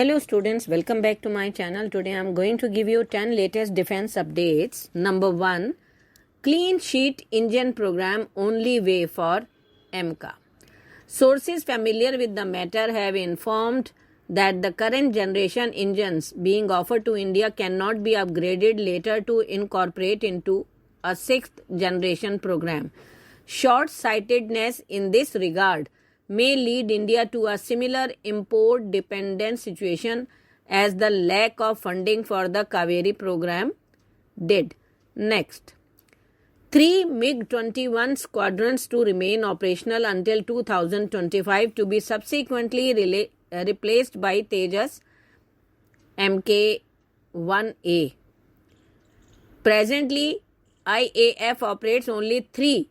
Hello students, welcome back to my channel. Today I am going to give you 10 latest defense updates. Number 1, clean sheet engine program only way for AMCA. Sources familiar with the matter have informed that the current generation engines being offered to India cannot be upgraded later to incorporate into a 6th generation program. Short-sightedness in this regard may lead India to a similar import-dependent situation as the lack of funding for the Kaveri program did. Next, 3 MiG-21 squadrons to remain operational until 2025 to be subsequently replaced by Tejas Mk1A. Presently, IAF operates only 3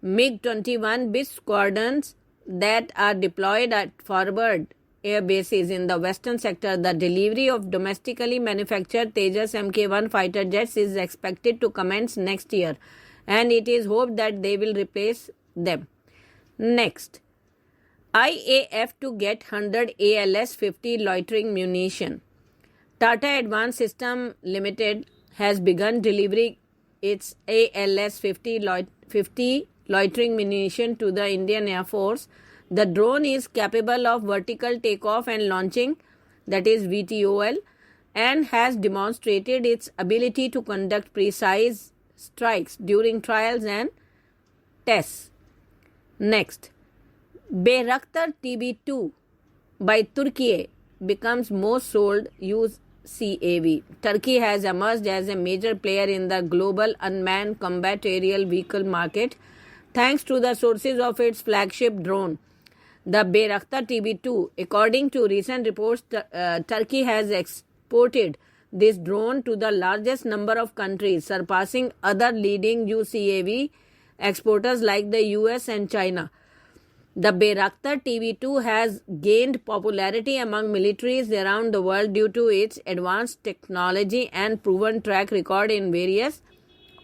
MiG-21 BIS squadrons that are deployed at forward air bases in the western sector. The delivery of domestically manufactured Tejas Mk1 fighter jets is expected to commence next year, and it is hoped that they will replace them. Next, IAF to get 100 ALS-50 loitering munition. Tata Advanced System Limited has begun delivering its ALS-50 loitering munition to the Indian Air Force. The drone is capable of vertical takeoff and launching, that is VTOL, and has demonstrated its ability to conduct precise strikes during trials and tests. Next, Bayraktar TB2 by Turkey becomes most sold UCAV. Turkey has emerged as a major player in the global unmanned combat aerial vehicle market thanks to the sources of its flagship drone, the Bayraktar TB2. According to recent reports, Turkey has exported this drone to the largest number of countries, surpassing other leading UCAV exporters like the US and China. The Bayraktar TB2 has gained popularity among militaries around the world due to its advanced technology and proven track record in various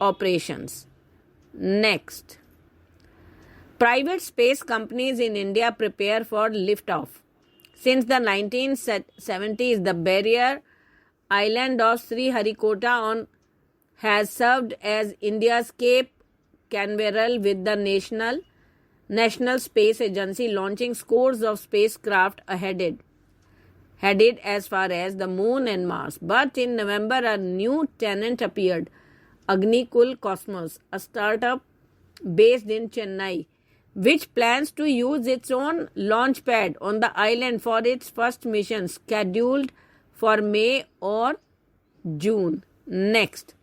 operations. Next, private space companies in India prepare for liftoff. Since the 1970s, the barrier island of Sriharikota has served as India's Cape Canaveral, with the National Space Agency launching scores of spacecraft headed as far as the Moon and Mars. But in November, a new tenant appeared, Agnikul Cosmos, a startup based in Chennai, which plans to use its own launch pad on the island for its first mission, scheduled for May or June. Next,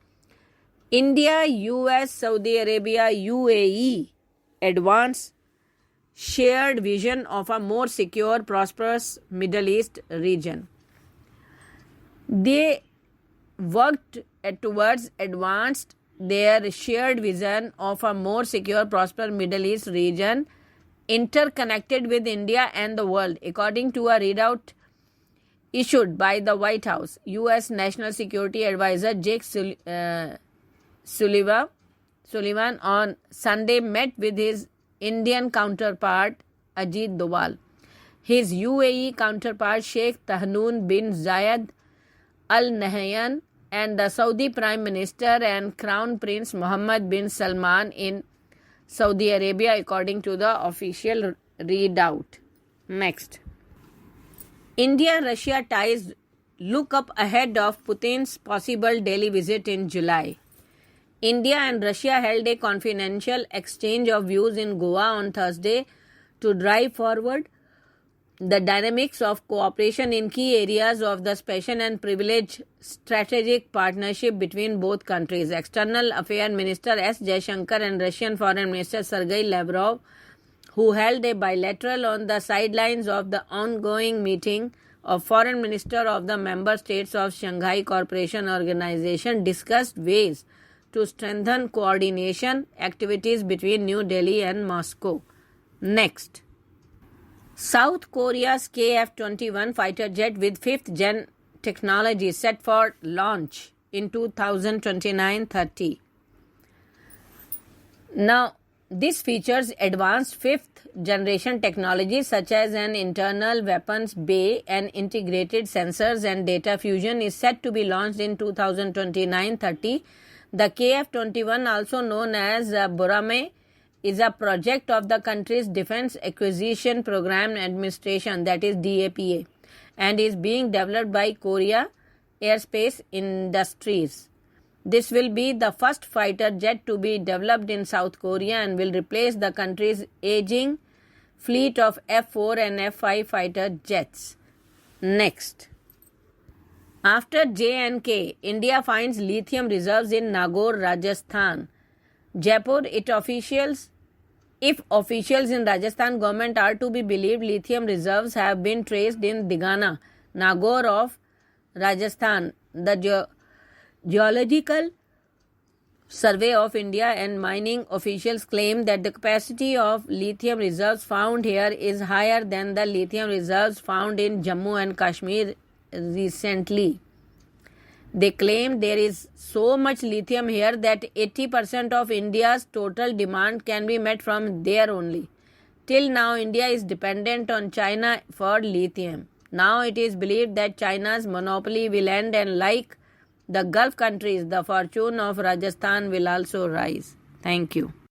India, US, Saudi Arabia, UAE advance shared vision of a more secure, prosperous Middle East region. They worked towards advanced their shared vision of a more secure, prosperous Middle East region interconnected with India and the world, according to a readout issued by the White House. U.S. National Security Advisor Jake Sullivan on Sunday met with his Indian counterpart Ajit Doval, his UAE counterpart Sheikh Tahnoon bin Zayed Al Nahyan, and the Saudi Prime Minister and Crown Prince Mohammed bin Salman in Saudi Arabia, according to the official readout. Next, India-Russia ties look up ahead of Putin's possible Delhi visit in July. India and Russia held a confidential exchange of views in Goa on Thursday to drive forward the dynamics of cooperation in key areas of the special and privileged strategic partnership between both countries. External Affairs Minister S. Jaishankar and Russian Foreign Minister Sergei Lavrov, who held a bilateral on the sidelines of the ongoing meeting of Foreign Minister of the member states of Shanghai Cooperation Organization, discussed ways to strengthen coordination activities between New Delhi and Moscow. Next, South Korea's KF-21 fighter jet with 5th gen technology set for launch in 2029-30. Now, This features advanced fifth generation technology such as an internal weapons bay and integrated sensors and data fusion is set to be launched in 2029-30. The KF-21, also known as Borame, is a project of the country's Defense Acquisition Program Administration, that is DAPA, and is being developed by Korea Aerospace Industries. This will be the first fighter jet to be developed in South Korea and will replace the country's aging fleet of F-4 and F-5 fighter jets. Next. After J&K, India finds lithium reserves in Nagaur, Rajasthan. Jaipur, if officials in Rajasthan government are to be believed, lithium reserves have been traced in Digana, Nagaur of Rajasthan. The Geological Survey of India and mining officials claim that the capacity of lithium reserves found here is higher than the lithium reserves found in Jammu and Kashmir recently. They claim there is so much lithium here that 80% of India's total demand can be met from there only. Till now, India is dependent on China for lithium. Now it is believed that China's monopoly will end, and like the Gulf countries, the fortune of Rajasthan will also rise. Thank you.